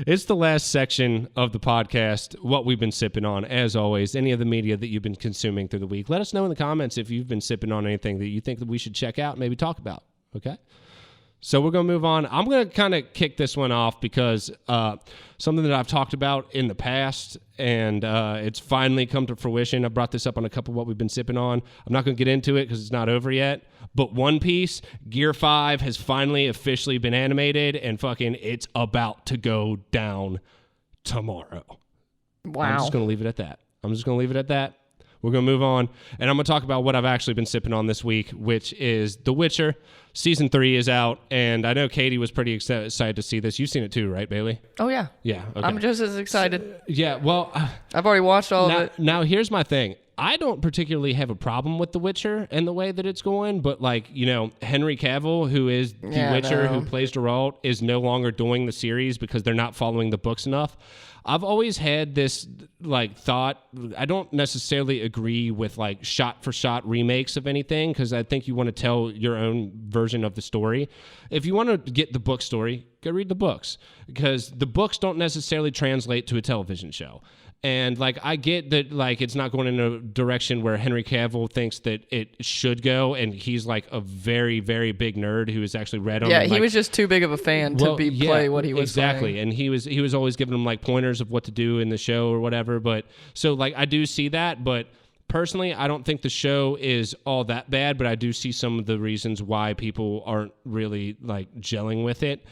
It's the last section of the podcast, what we've been sipping on. As always, any of the media that you've been consuming through the week, let us know in the comments if you've been sipping on anything that you think that we should check out and maybe talk about, okay? So we're going to move on. I'm going to kind of kick this one off because something that I've talked about in the past, and it's finally come to fruition. I brought this up on a couple of what we've been sipping on. I'm not going to get into it because it's not over yet. But One Piece, Gear 5 has finally officially been animated, and fucking it's about to go down tomorrow. Wow. I'm just going to leave it at that. We're going to move on, and I'm going to talk about what I've actually been sipping on this week, which is The Witcher. Season 3 is out, and I know Katie was pretty excited to see this. You've seen it too, right, Bailey? Oh, yeah. Yeah, okay. I'm just as excited. Yeah, well... I've already watched all of it. Now, here's my thing. I don't particularly have a problem with The Witcher and the way that it's going, but, like, you know, Henry Cavill, who is The Witcher, who plays Geralt, is no longer doing the series because they're not following the books enough. I've always had this, like, thought. I don't necessarily agree with, like, shot-for-shot remakes of anything because I think you want to tell your own version of the story. If you want to get the book story, go read the books because the books don't necessarily translate to a television show. And, like, I get that, like, it's not going in a direction where Henry Cavill thinks that it should go, and he's, like, a very, very big nerd who has actually read them. Yeah, and, he like, was just too big of a fan to play what he was exactly. playing. And he was always giving them, like, pointers of what to do in the show or whatever. But so, like, I do see that, but personally, I don't think the show is all that bad, but I do see some of the reasons why people aren't really, like, gelling with it.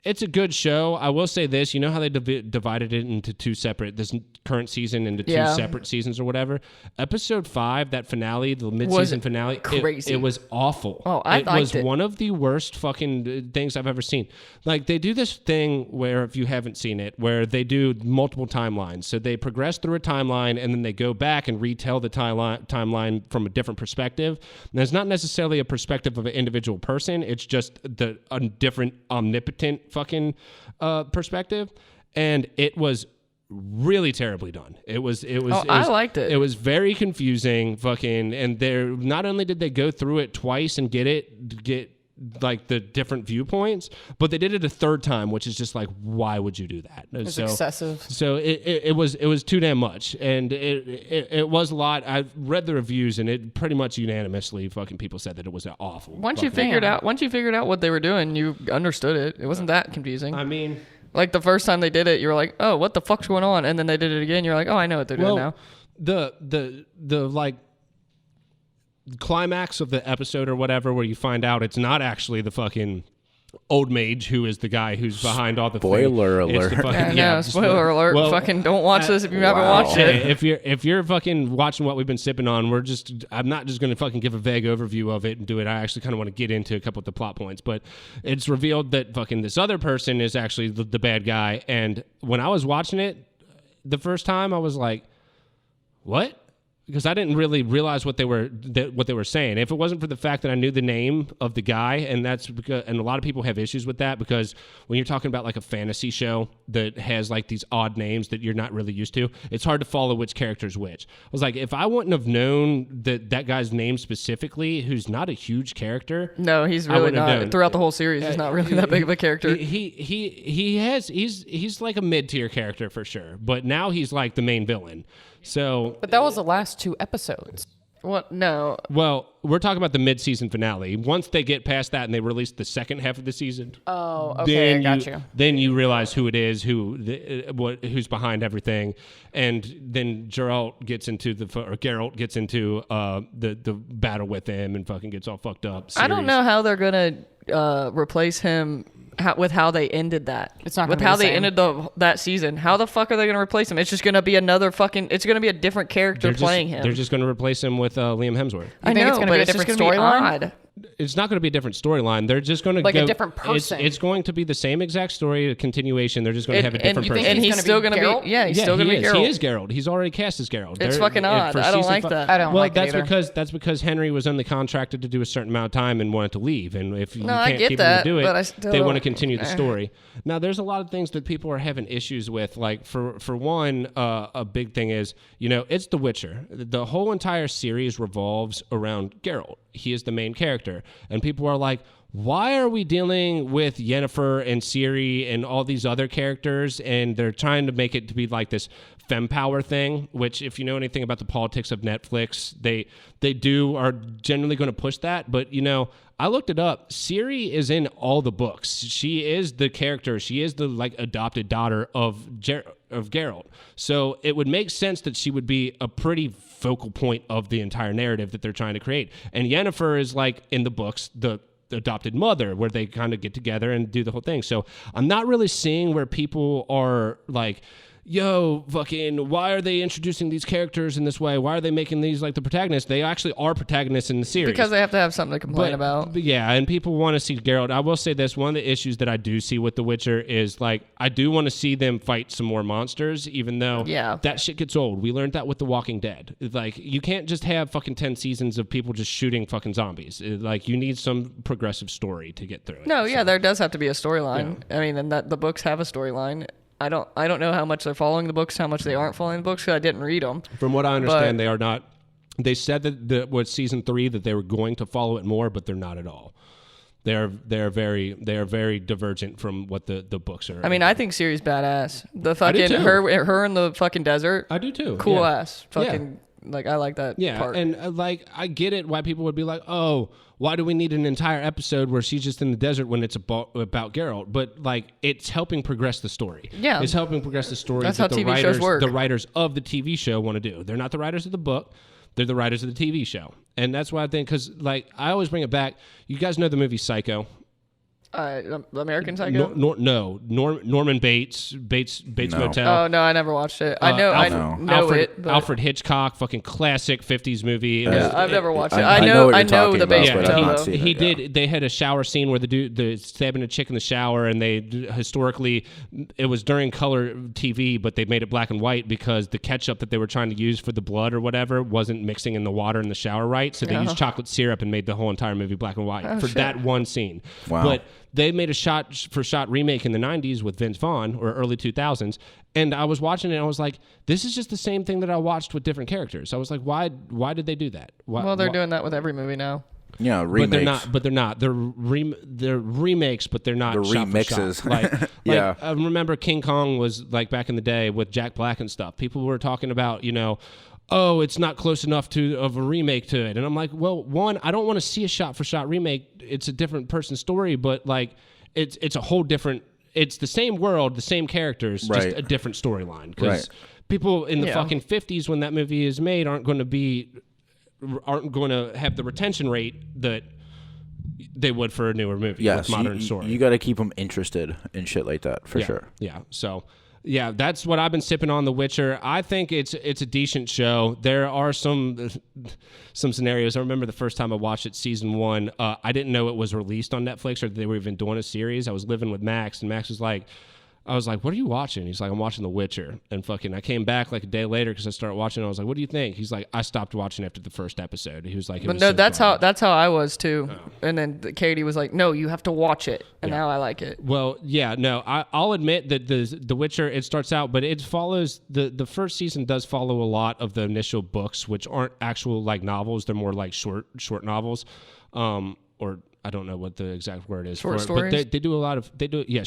It's a good show. I will say this. You know how they divided it into this current season into two separate seasons or whatever? Episode 5, that finale, the mid-season finale, crazy. It was awful. Oh, I liked it. It was one of the worst fucking things I've ever seen. Like, they do this thing where, if you haven't seen it, where they do multiple timelines. So they progress through a timeline, and then they go back and retell the timeline from a different perspective. And it's not necessarily a perspective of an individual person. It's just a different omnipotent fucking perspective, and it was really terribly done. It was I liked it. It was very confusing, fucking, and they're not only did they go through it twice and get like the different viewpoints, but they did it a third time, which is just like, why would you do that? It's excessive. So it was too damn much, and it was a lot. I read the reviews, and it pretty much unanimously fucking people said that it was awful. Once you figured out what they were doing, you understood it. It wasn't that confusing. I mean, like the first time they did it, you were like, oh, what the fuck's going on? And then they did it again. You're like, oh, I know what they're doing now. The like climax of the episode or whatever, where you find out it's not actually the fucking old mage who is the guy who's behind all the spoiler alert. Spoiler alert. Well, fucking don't watch this if you haven't watched it. If you're fucking watching what we've been sipping on, I'm not just going to fucking give a vague overview of it and do it. I actually kind of want to get into a couple of the plot points, but it's revealed that fucking this other person is actually the bad guy. And when I was watching it the first time, I was like, what? Because I didn't really realize what they were saying. If it wasn't for the fact that I knew the name of the guy, and that's because, and a lot of people have issues with that, because when you're talking about like a fantasy show that has like these odd names that you're not really used to, it's hard to follow which character's which. I was like, if I wouldn't have known that guy's name specifically, who's not a huge character. No, he's really not. Throughout the whole series, he's not really that big of a character. He's like a mid-tier character for sure, but now he's like the main villain. So, but that was the last 2 episodes. What? No. Well, we're talking about the mid-season finale. Once they get past that and they release the second half of the season, oh, okay, I got you. Then you realize who it is, who's behind everything, and then Geralt gets into the battle with him and fucking gets all fucked up. I don't know how they're gonna replace him. With how they ended that. It's not with how they ended that season. How the fuck are they going to replace him? It's just going to be it's going to be a different character playing him. They're just going to replace him with Liam Hemsworth. I know, it's going to be a different storyline. It's not going to be a different storyline. They're just going to like a different person. It's going to be the same exact story, a continuation. They're just going to have a different person. And he's still going to be he's still going to be Geralt. He is Geralt. He's already cast as Geralt. It's fucking odd. I don't like that. I don't like it either. That's because Henry was only contracted to do a certain amount of time and wanted to leave. And if you I can't get keep that, him to do but it, they want to continue the story. Now, there's a lot of things that people are having issues with. Like for one, a big thing is, it's The Witcher. The whole entire series revolves around Geralt. He is the main character, and people are like, why are we dealing with Yennefer and Ciri and all these other characters, and they're trying to make it to be like this fem power thing, which if you know anything about the politics of Netflix, they are generally going to push that. But, you know, I looked it up. Ciri is in all the books. She is the character. She is the like adopted daughter of Geralt. So it would make sense that she would be a pretty focal point of the entire narrative that they're trying to create. And Yennefer is like in the books, the adopted mother, where they kind of get together and do the whole thing. So I'm not really seeing where people are like, yo, fucking, why are they introducing these characters in this way? Why are they making these like the protagonists? They actually are protagonists in the series. Because they have to have something to complain about. But yeah, and people want to see Geralt. I will say this, one of the issues that I do see with The Witcher is like, I do want to see them fight some more monsters, even though that shit gets old. We learned that with The Walking Dead. Like, you can't just have fucking 10 seasons of people just shooting fucking zombies. Like, you need some progressive story to get through it. No, yeah, there does have to be a storyline. Yeah. I mean, and that the books have a storyline. I don't know how much they're following the books, how much they aren't following the books, because I didn't read them. From what I understand, they are not. They said that with season 3 that they were going to follow it more, but they're not at all. They are very divergent from what the books are. I mean, I think Ciri's badass. The fucking her in the fucking desert. I do too. Cool ass. Fucking like I like that. Yeah, part. And like I get it why people would be like, oh, why do we need an entire episode where she's just in the desert when it's about Geralt? But like, it's helping progress the story. Yeah, it's helping progress the story. That's how TV shows work. The writers of the TV show want to do. They're not the writers of the book. They're the writers of the TV show. And that's why I think, because like I always bring it back. You guys know the movie Psycho? American Psycho? Norman Bates Motel. Oh no, I never watched it. I know Alfred Hitchcock, fucking classic 50s movie. I've never watched it. I know the Bates Motel. He did. They had a shower scene where the stabbing a chick in the shower, and they historically it was during color TV, but they made it black and white because the ketchup that they were trying to use for the blood or whatever wasn't mixing in the water in the shower right. So they used chocolate syrup and made the whole entire movie black and white that one scene. Wow. But they made a shot-for-shot remake in the 90s with Vince Vaughn, or early 2000s, and I was watching it and I was like, this is just the same thing that I watched with different characters. I was like, why did they do that? Well, they're doing that with every movie now. Yeah, remakes. But they're not. They're remakes, but they're not. They're remixes. Like I remember King Kong was like back in the day with Jack Black and stuff. People were talking about, you know, oh, it's not close enough of a remake to it. And I'm like, well, one, I don't want to see a shot-for-shot remake. It's a different person's story, but like it's a whole different, it's the same world, the same characters, just a different storyline. Because people in the fucking 50s when that movie is made aren't going to have the retention rate that they would for a newer movie with modern story. You got to keep them interested in shit like that, for sure. Yeah, so... Yeah, that's what I've been sipping on The Witcher. I think it's a decent show. There are some scenarios. I remember the first time I watched it, season 1. I didn't know it was released on Netflix or they were even doing a series. I was living with Max, and Max was like, I was like, what are you watching? He's like, I'm watching The Witcher. And fucking, I came back like a day later because I started watching it. I was like, what do you think? He's like, I stopped watching after the first episode. He was like, that's how I was too. Oh. And then Katie was like, no, you have to watch it. And now I like it. Well, yeah, no, I'll admit that the Witcher, it starts out, but it follows, the first season does follow a lot of the initial books, which aren't actual like novels. They're more like short novels, or I don't know what the exact word is. Short stories? But they do a lot of,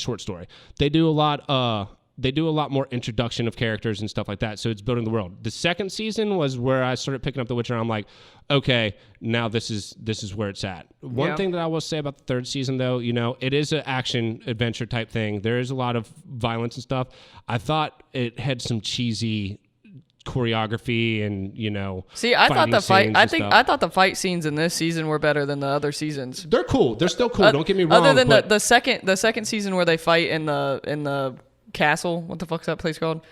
short story. They do a lot more introduction of characters and stuff like that. So it's building the world. The second season was where I started picking up The Witcher. And I'm like, okay, now this is where it's at. One thing that I will say about the third season, though, you know, it is an action adventure type thing. There is a lot of violence and stuff. I thought it had some cheesy choreography and, you know, I thought the fight scenes in this season were better than the other seasons. They're cool. They're still cool. Don't get me wrong. Other than the second season where they fight in the castle. What the fuck's that place called?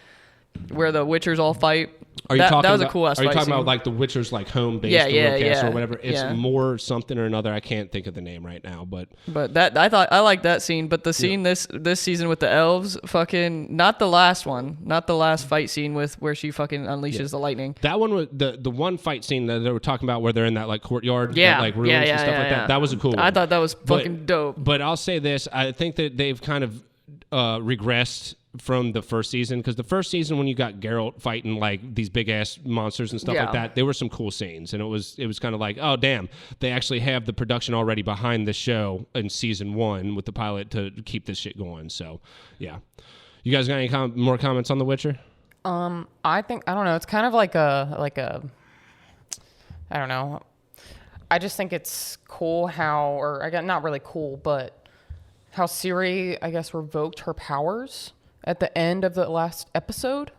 Where the Witchers all fight. That was a cool ass fight. Are you talking scene about like the Witcher's like home base, castle or whatever? It's more something or another. I can't think of the name right now, but that I like that scene. But the scene this season with the elves, fucking not the last one, not the last fight scene with where she fucking unleashes the lightning. That one was the one fight scene that they were talking about where they're in that like courtyard, like ruins and stuff like that. That was a cool one. I thought that was fucking dope. But I'll say this: I think that they've kind of regressed from the first season, because the first season when you got Geralt fighting like these big ass monsters and stuff like that, there were some cool scenes, and it was kind of like, oh damn, they actually have the production already behind the show in season 1 with the pilot to keep this shit going. So yeah, you guys got any more comments on The Witcher? I don't know. It's kind of like a I don't know. I just think it's cool how, or I guess not really cool, but how Ciri, I guess, revoked her powers at the end of the last episode.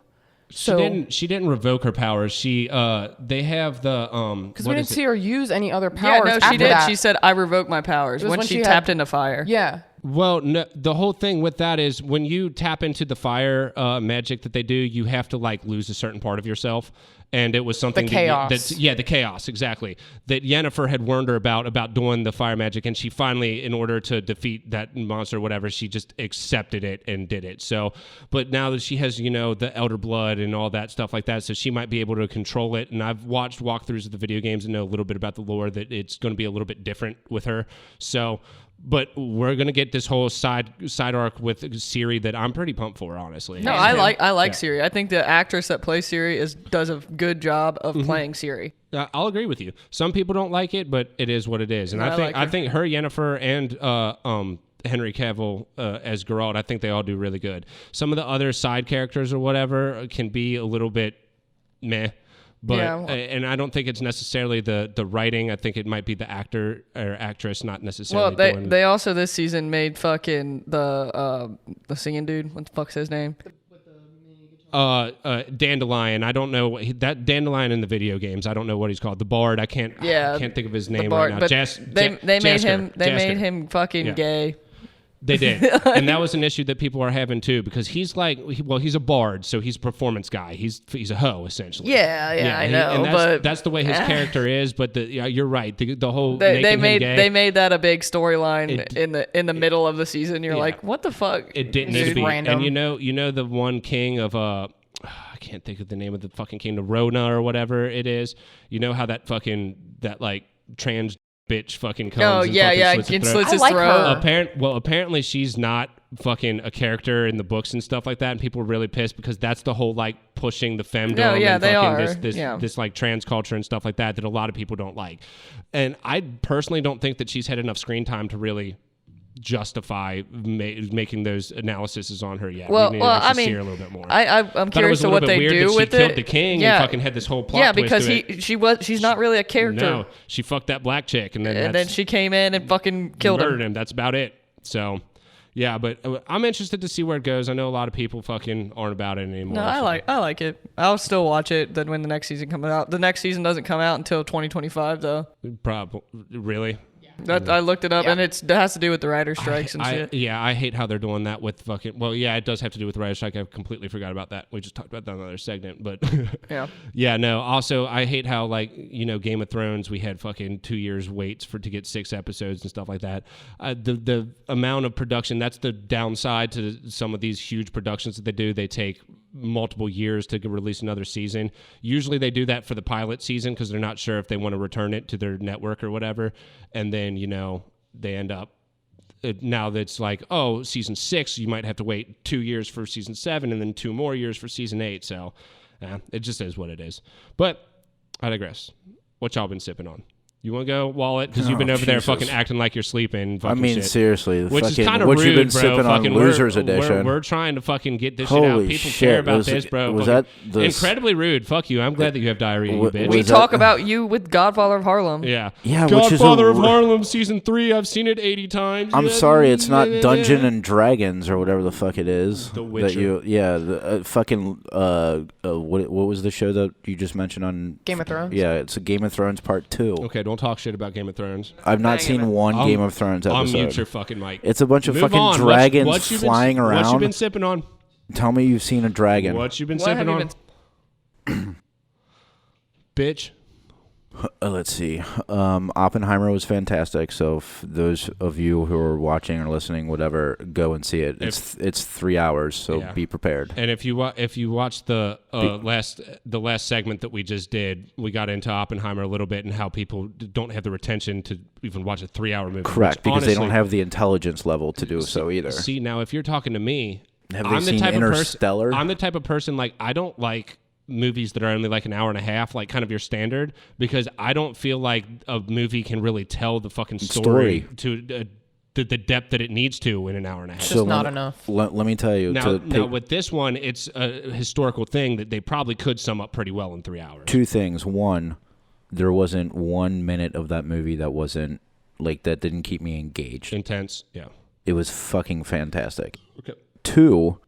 She didn't revoke her powers. They have the because we didn't see her use any other powers. Yeah, no, she did. That. She said, "I revoke my powers" when she tapped into fire. Yeah. Well, no, the whole thing with that is when you tap into the fire magic that they do, you have to like lose a certain part of yourself. And it was something the chaos. The chaos, exactly. That Yennefer had warned her about doing the fire magic, and she finally, in order to defeat that monster or whatever, she just accepted it and did it. So, but now that she has, the Elder Blood and all that stuff like that, so she might be able to control it. And I've watched walkthroughs of the video games and know a little bit about the lore that it's going to be a little bit different with her. So, but we're gonna get this whole side arc with Ciri that I'm pretty pumped for, honestly. No, I like Ciri. I think the actress that plays Ciri does a good job of playing Ciri. I'll agree with you. Some people don't like it, but it is what it is. And I think her, Yennefer, and Henry Cavill as Geralt, I think they all do really good. Some of the other side characters or whatever can be a little bit meh. But and I don't think it's necessarily the writing. I think it might be the actor or actress, not necessarily. Well, they also this season made fucking the singing dude. What the fuck's his name? Dandelion. I don't know that Dandelion in the video games. I don't know what he's called. The Bard. I can't think of his name right now. They made him fucking gay. They did. And that was an issue that people are having too, because he's like, he's a bard, so he's a performance guy. He's a hoe, essentially. Yeah, I know. And that's the way his character is, but you're right. The whole they made that a big storyline in the middle of the season. You're like, what the fuck? It didn't need to be. Random. And you know the one king of I can't think of the name of the fucking king, the Rona or whatever it is. You know how that trans bitch fucking comes slits his throat. Apparently she's not fucking a character in the books and stuff like that, and people are really pissed because that's the whole like pushing the femdom and this like trans culture and stuff like that a lot of people don't like. And I personally don't think that she's had enough screen time to really justify making those analyses on her yet. I mean, see her a little bit more. I'm curious to what they do with it. She killed the king and fucking had this whole plot. Yeah, because she's not really a character. No, she fucked that black chick, and then she came in and fucking killed him. That's about it. So, yeah, but I'm interested to see where it goes. I know a lot of people fucking aren't about it anymore. No, I like it. I'll still watch it. Then when the next season comes out, the next season doesn't come out until 2025 though. Probably really. I looked it up, and it has to do with the writer strikes and shit. Yeah, I hate how they're doing that with fucking... Well, yeah, it does have to do with the writer strike. I completely forgot about that. We just talked about that in another segment, but... yeah. Yeah, no. Also, I hate how, like, Game of Thrones, we had fucking 2 years waits to get 6 episodes and stuff like that. The amount of production, that's the downside to some of these huge productions that they do. They take multiple years to release another season. Usually they do that for the pilot season because they're not sure if they want to return it to their network or whatever. And then, they end up, now that's like, oh, season 6, you might have to wait 2 years for season 7 and then 2 more years for season 8. So it just is what it is. But I digress. What y'all been sipping on? You want to go, Wallet? Because you've been over there fucking acting like you're sleeping. Shit. Seriously. Which is kind of rude, you've been bro. Sipping fucking on Losers Edition. We're trying to fucking get this shit out. People care about this, bro. Was that incredibly rude? Fuck you. I'm glad that you have diarrhea, you bitch. We talk about you with Godfather of Harlem. Yeah. Godfather of Harlem season 3. I've seen it 80 times. I'm sorry, it's not Dungeons and Dragons or whatever the fuck it is. The Witcher. What was the show that you just mentioned on Game of Thrones? Yeah, it's a Game of Thrones Part 2. Okay, don't talk shit about Game of Thrones. I've not seen one Game of Thrones episode. I'll mute your fucking mic. It's a bunch of fucking dragons flying around. What you been sipping on? Tell me you've seen a dragon. What you been sipping on? Bitch. Let's see. Oppenheimer was fantastic. So those of you who are watching or listening, whatever, go and see it. It's 3 hours, so be prepared. And if you watch the last segment that we just did, we got into Oppenheimer a little bit and how people don't have the retention to even watch a 3 hour movie. Correct, because honestly, they don't have the intelligence level to do so either. See, now if you're talking to me, Have they seen Interstellar? I'm the type of person, like, I don't like movies that are only like an hour and a half, like kind of your standard, because I don't feel like a movie can really tell the fucking story. To the depth that it needs to in an hour and a half. It's just not enough. Let me tell you. Now, with this one, it's a historical thing that they probably could sum up pretty well in 3 hours. Two things. One, there wasn't 1 minute of that movie that wasn't, like, that didn't keep me engaged. Intense, yeah. It was fucking fantastic. Okay. Two,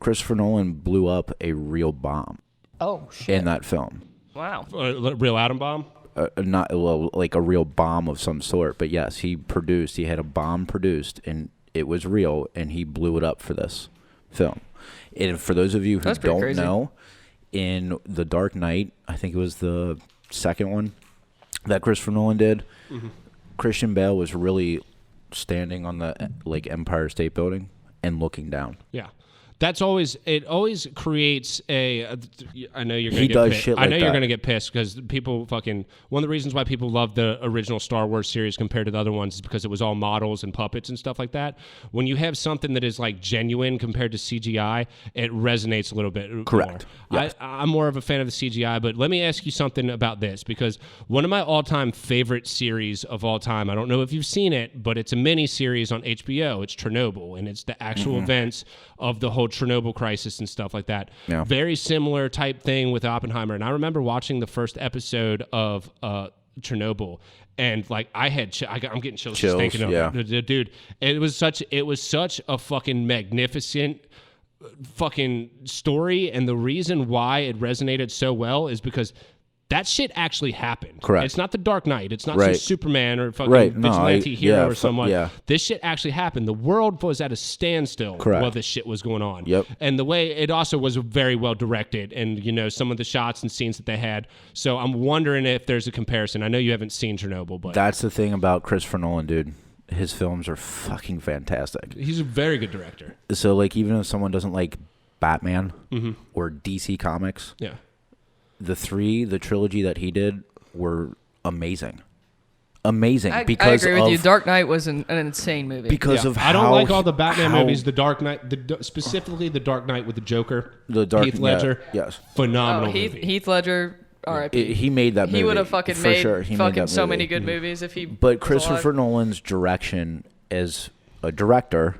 Christopher Nolan blew up a real bomb. Oh, shit. In that film. Wow. Real atom bomb? Like a real bomb of some sort, but yes, he had a bomb produced, and it was real, and he blew it up for this film. And for those of you who don't know, in The Dark Knight, I think it was the second one that Christopher Nolan did, Christian Bale was really standing on the Empire State Building and looking down. Yeah. It always creates a. I know you're going to get pissed. Shit like I know that. you're going to get pissed because people fucking. One of the reasons why people love the original Star Wars series compared to the other ones is because it was all models and puppets and stuff like that. When you have something that is like genuine compared to CGI, it resonates a little bit. Correct. More. Yes. I'm more of a fan of the CGI, but let me ask you something about this, because one of my all-time favorite series of all time, I don't know if you've seen it, but it's a mini series on HBO. It's Chernobyl, and it's the actual events of the whole Chernobyl crisis and stuff like that. Yeah. Very similar type thing with Oppenheimer. And I remember watching the first episode of Chernobyl, and like I'm getting chills just thinking of it. Dude, it was such a fucking magnificent fucking story, and the reason why it resonated so well is because that shit actually happened. Correct. It's not the Dark Knight. It's not some Superman or fucking vigilante hero or someone. Yeah. This shit actually happened. The world was at a standstill while this shit was going on. Yep. And the way it also was very well directed, and some of the shots and scenes that they had. So I'm wondering if there's a comparison. I know you haven't seen Chernobyl, but that's the thing about Christopher Nolan, dude. His films are fucking fantastic. He's a very good director. So like, even if someone doesn't like Batman or DC Comics, yeah. The trilogy that he did were amazing. Amazing. I because agree with you. Dark Knight was an insane movie. Because of how... I don't like all the Batman movies. The Dark Knight, specifically the Dark Knight with the Joker, Heath Ledger. Yeah, yes. Phenomenal movie. Heath Ledger, R.I.P. He made that movie. He would have fucking made sure. fucking so many good movies if he But Christopher Nolan's direction as a director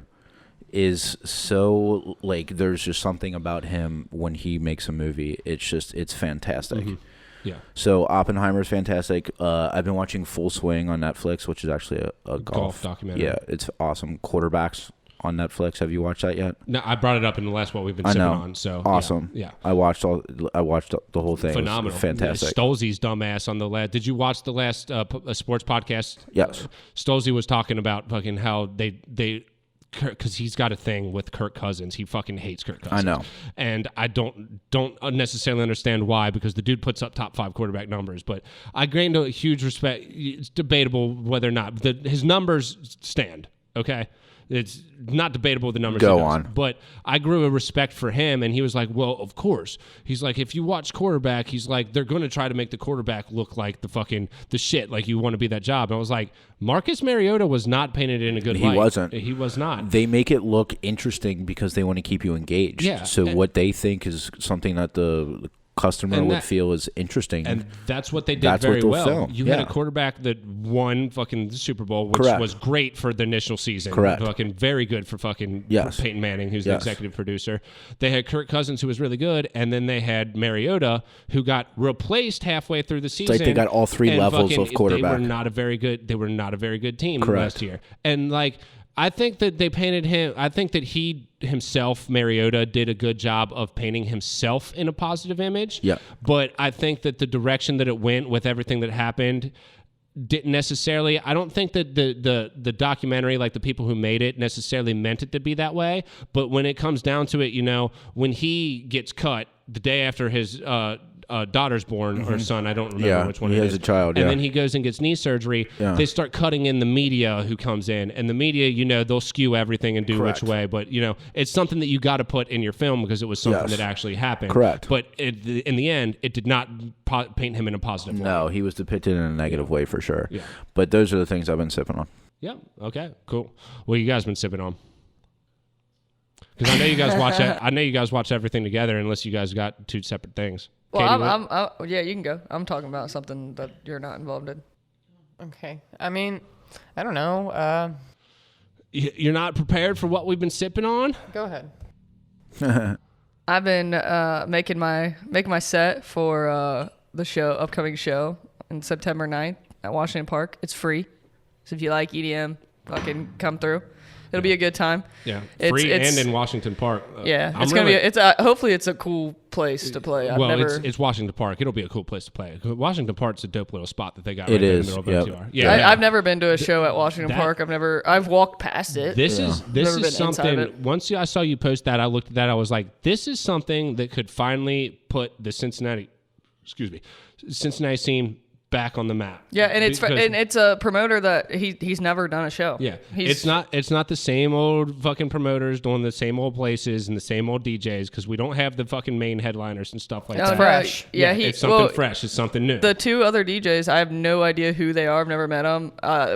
is so, like, there's just something about him when he makes a movie. It's fantastic. Yeah. So Oppenheimer's fantastic. I've been watching Full Swing on Netflix, which is actually a golf documentary. Yeah, it's awesome. Quarterbacks on Netflix. Have you watched that yet? No, I brought it up in the last one we've been sipping on. So awesome. Yeah. I watched the whole thing. Phenomenal. It was fantastic. Stolze's dumbass on the last. Did you watch the last sports podcast? Yes. Stolze was talking about fucking how they because he's got a thing with Kirk Cousins. He fucking hates Kirk Cousins. I know. And I don't necessarily understand why, because the dude puts up top 5 quarterback numbers. But I gained a huge respect. It's debatable whether or not his numbers stand, okay? It's not debatable the numbers. Go on. But I grew a respect for him, and he was like, well, of course. He's like, if you watch quarterback, he's like, they're going to try to make the quarterback look like the shit, like you want to be that job. And I was like, Marcus Mariota was not painted in a good light. He wasn't. He was not. They make it look interesting because they want to keep you engaged. Yeah. So what they think is something that the customer would feel is interesting. And that's what they did very well. Film. You had a quarterback that won fucking the Super Bowl, which was great for the initial season. Correct. Fucking very good for fucking Peyton Manning, who's the executive producer. They had Kirk Cousins, who was really good, and then they had Mariota, who got replaced halfway through the season. It's like they got all 3 levels of quarterback. They were not a very good team last year. And like, I think that they painted him. I think that he himself, Mariota, did a good job of painting himself in a positive image. Yeah. But I think that the direction that it went with everything that happened didn't necessarily. I don't think that the documentary, like the people who made it, necessarily meant it to be that way. But when it comes down to it, when he gets cut the day after his daughter's born or son, I don't remember which one it is. He has a child, and then he goes and gets knee surgery. Yeah. They start cutting in the media who comes in, and the media, they'll skew everything and do which way. But it's something that you got to put in your film because it was something that actually happened. Correct. But in the end, it did not paint him in a positive way. No, he was depicted in a negative way for sure. Yeah. But those are the things I've been sipping on. Yeah. Okay. Cool. What you guys been sipping on? Because I know you guys watch. I know you guys watch everything together, unless you guys got two separate things. Well, yeah, you can go. I'm talking about something that you're not involved in. Okay. I mean, I don't know. You're not prepared for what we've been sipping on? Go ahead. I've been making my set for the upcoming show on September 9th at Washington Park. It's free. So if you like EDM, fucking come through. It'll be a good time. Yeah, free and in Washington Park. Yeah, it's gonna be. Hopefully it's a cool place to play. It's Washington Park. It'll be a cool place to play. Washington Park's a dope little spot that they got. It right is. There in the middle of MTR. I've never been to a show at Washington Park. I've walked past it. This is something. Once I saw you post that, I looked at that. I was like, this is something that could finally put the Cincinnati scene back on the map. Yeah, and it's a promoter that he's never done a show. Yeah, it's not the same old fucking promoters doing the same old places and the same old DJs, because we don't have the fucking main headliners and stuff like that. It's fresh. Yeah, it's something fresh. It's something new. The two other DJs, I have no idea who they are. I've never met them.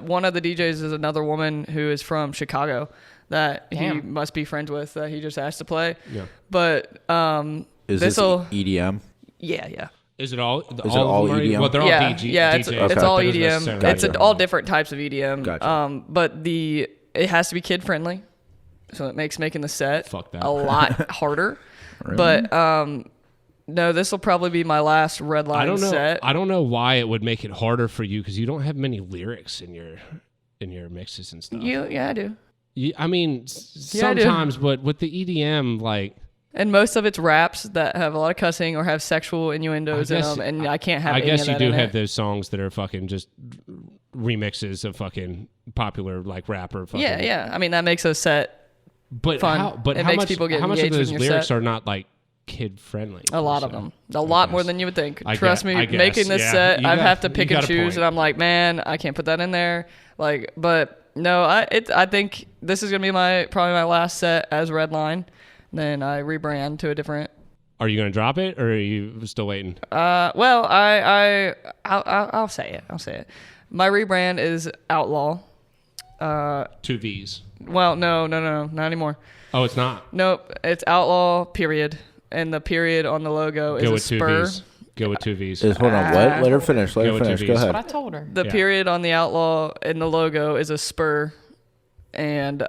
One of the DJs is another woman who is from Chicago that he must be friends with, that he just asked to play. Yeah, but is this EDM? Yeah. Is it all EDM? Well, they're all DJs. Yeah, it's all EDM. Gotcha. It's all different types of EDM. Gotcha. But it has to be kid friendly, so it makes making the set a lot harder. Really? But no, this will probably be my last red line set. I don't know why it would make it harder for you, because you don't have many lyrics in your mixes and stuff. Yeah, I do. I mean, sometimes, but with the EDM, like. And most of it's raps that have a lot of cussing or have sexual innuendos in them, and I can't have. I any guess of you that do in have it. those songs that are fucking just remixes of fucking popular like rapper. Fucking, Yeah. I mean, that makes a set fun. How makes much? people get how much of engaged those in your lyrics set. are not like kid friendly? A lot of them. A lot more than you would think. Trust me, I guess, making this set, I have to pick and choose, point. and I'm like, man, I can't put that in there. Like, but no, I think this is gonna be probably my last set as Redline. Then I rebrand to a different. Are you gonna drop it, or are you still waiting? Well, I'll say it. I'll say it. My rebrand is Outlaw. 2 V's. Well, no, not anymore. Oh, it's not. Nope, it's Outlaw. Period, and the period on the logo is a spur. V's. Go with 2 V's. Hold on. What? Let her finish. Let her finish. Go ahead. That's what I told her. The period on the Outlaw in the logo is a spur, and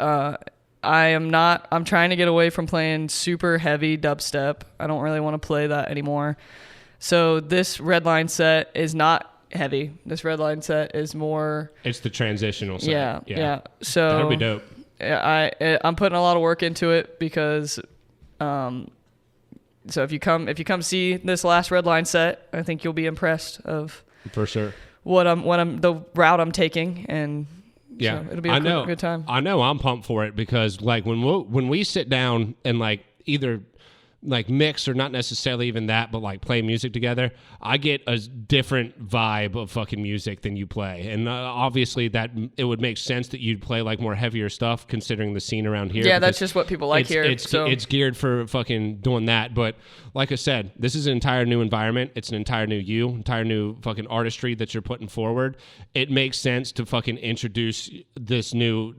I'm trying to get away from playing super heavy dubstep. I don't really want to play that anymore. So this Redline set is not heavy. This Redline set is more. It's the transitional set. Yeah. So that'd be dope. I'm putting a lot of work into it because, so if you come see this last Redline set, I think you'll be impressed of for sure the route I'm taking, and yeah, so it'll be a good time. I know I'm pumped for it, because like when we sit down and like either like mix or not necessarily even that, but like play music together, I get a different vibe of fucking music than you play. And obviously that it would make sense that you'd play like more heavier stuff considering the scene around here. Yeah, that's just what people like here. It's geared for fucking doing that. But like I said, this is an entire new environment. It's an entire new entire new fucking artistry that you're putting forward. It makes sense to fucking introduce this new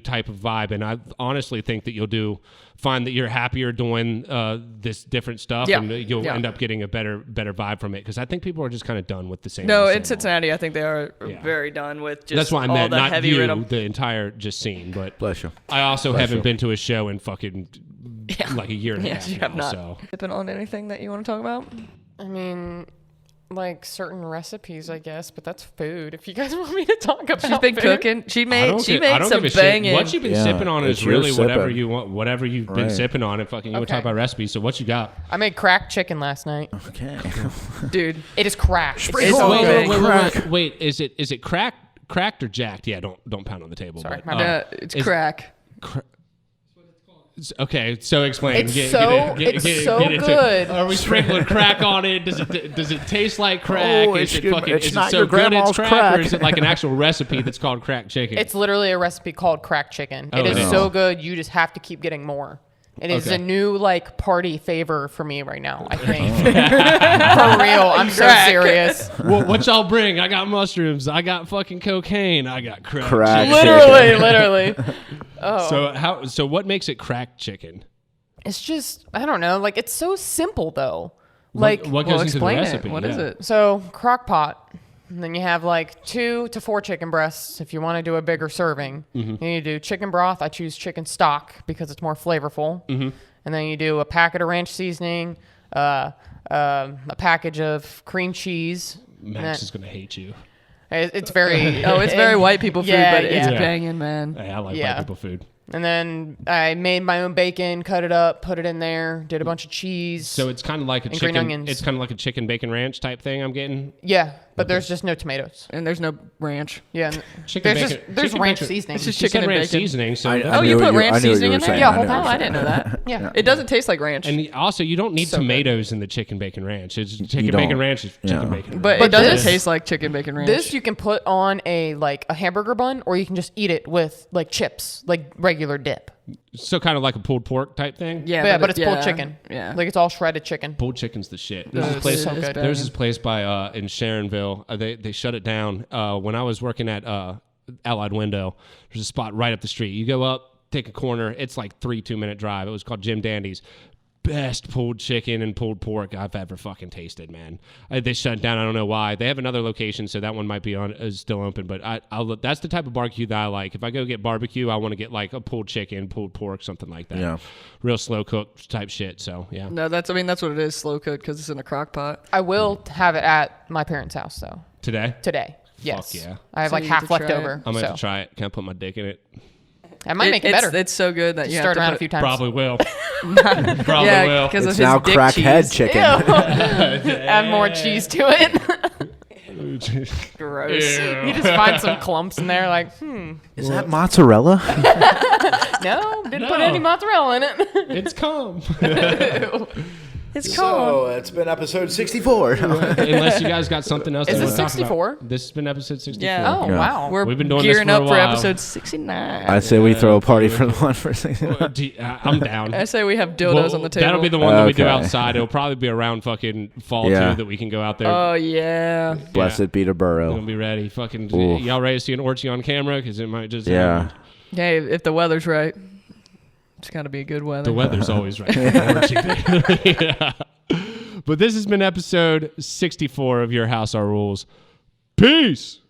type of vibe. And I honestly think that you'll find that you're happier doing this different stuff, and you'll end up getting a better vibe from it, because I think people are just kind of done with the same. No, in Cincinnati, I think they are very done with just. That's why I all meant the not heavy you, rhythm. the entire just scene. But bless you. I also haven't been to a show in fucking like a year and a half. You have not. So. Sipping on anything that you want to talk about? I mean, like certain recipes, I guess, but that's food. If you guys want me to talk about, She's been food. cooking. She made some banging. Shit. What you've been sipping on is really whatever sipping. you want, whatever you've been sipping on, and fucking you want to talk about recipes. So what you got? I made cracked chicken last night. Okay, dude, it is cracked. Wait, is it cracked or jacked? Yeah, don't pound on the table. Sorry, but, my bad. it's crack. Okay, so explain. It's so good. Are we sprinkling crack on it? Does it taste like crack? Oh, is it not so your good it's grandma's crack, or is it like an actual recipe that's called cracked chicken? It's literally a recipe called cracked chicken. Oh, it is it is. so good, you just have to keep getting more. It is a new like party favor for me right now, I think. For real, I'm so serious. What y'all bring? I got mushrooms. I got fucking cocaine. I got crack. Crack chicken. chicken. Literally. Oh. So what makes it cracked chicken? It's just, I don't know. Like, it's so simple, though. Like, what goes into the explain recipe? it. What is it? So, crock pot. And then you have like 2 to 4 chicken breasts if you want to do a bigger serving. Then you do chicken broth. I choose chicken stock because it's more flavorful. And then you do a packet of ranch seasoning, a package of cream cheese. Max is going to hate you. It's very... it's very white people food, Yeah, but it's yeah. banging, man. Hey, I like white people food. And then I made my own bacon, cut it up, put it in there, did a bunch of cheese. So it's kind of like a green chicken. onions. It's kind of like a chicken bacon ranch type thing. I'm getting Yeah, but there's just no tomatoes. And there's no ranch. Yeah, chicken there's bacon. there's chicken ranch bacon. seasoning. It's just You chicken said and ranch bacon. seasoning. So Oh, you put ranch seasoning in there? Yeah, Oh, whole I time. didn't know that. Yeah. It doesn't taste like ranch. and also, you don't need So tomatoes in the chicken bacon ranch. It's chicken don't. bacon ranch is chicken Yeah. bacon. But ranch. it doesn't this- taste like chicken bacon ranch. This you can put on a hamburger bun, or you can just eat it with like chips, like regular dip. So kind of like a pulled pork type thing. But it's pulled chicken. Yeah. Like it's all shredded chicken. Pulled chicken's the shit. No, There's this it's place. so good. There's this place by in Sharonville. They shut it down when I was working at Allied Window. There's a spot right up the street. You go up, take a corner. It's like 3 2-minute drive. It was called Jim Dandy's. Best pulled chicken and pulled pork I've ever fucking tasted, man. They shut down. I don't know why. They have another location, so that one might be is still open. But I'll that's the type of barbecue that I like. If I go get barbecue, I want to get like a pulled chicken, pulled pork, something like that. Yeah. Real slow cooked type shit. So yeah. No, that's what it is, slow cooked, because it's in a crock pot. I will have it at my parents' house though Today, Yes. yeah. I have So like you half get to left try over. I'm gonna so have to try it. Can I put my dick in it? I might make it better. It's so good that you Stir have it to around put, a few times. Probably will. Probably yeah, will. because of It's his now dick crackhead cheese. chicken. Add more cheese to it. Gross. You just find some clumps in there, like, Is that mozzarella? no, didn't put No. any mozzarella in it. It's calm. It's cold. It's been episode 64. Unless you guys got something else. Is you it wanna talk 64? about. This has been episode 64. Yeah. Oh, Yeah. wow. We've been doing this gearing for a up for while. episode 69. I say we throw a party for the one for 69. I'm down. I say we have dildos on the table. That'll be the one that we do Okay. outside. It'll probably be around fucking fall Yeah. too that we can go out there. Oh, yeah. Blessed be the We're burrow. gonna be ready. Fucking Ooh. y'all ready to see an orgy on camera? Because it might just Yeah. Hey, if the weather's right, it's got to be good weather. The weather's always right. Yeah. But this has been episode 64 of Your House, Our Rules. Peace.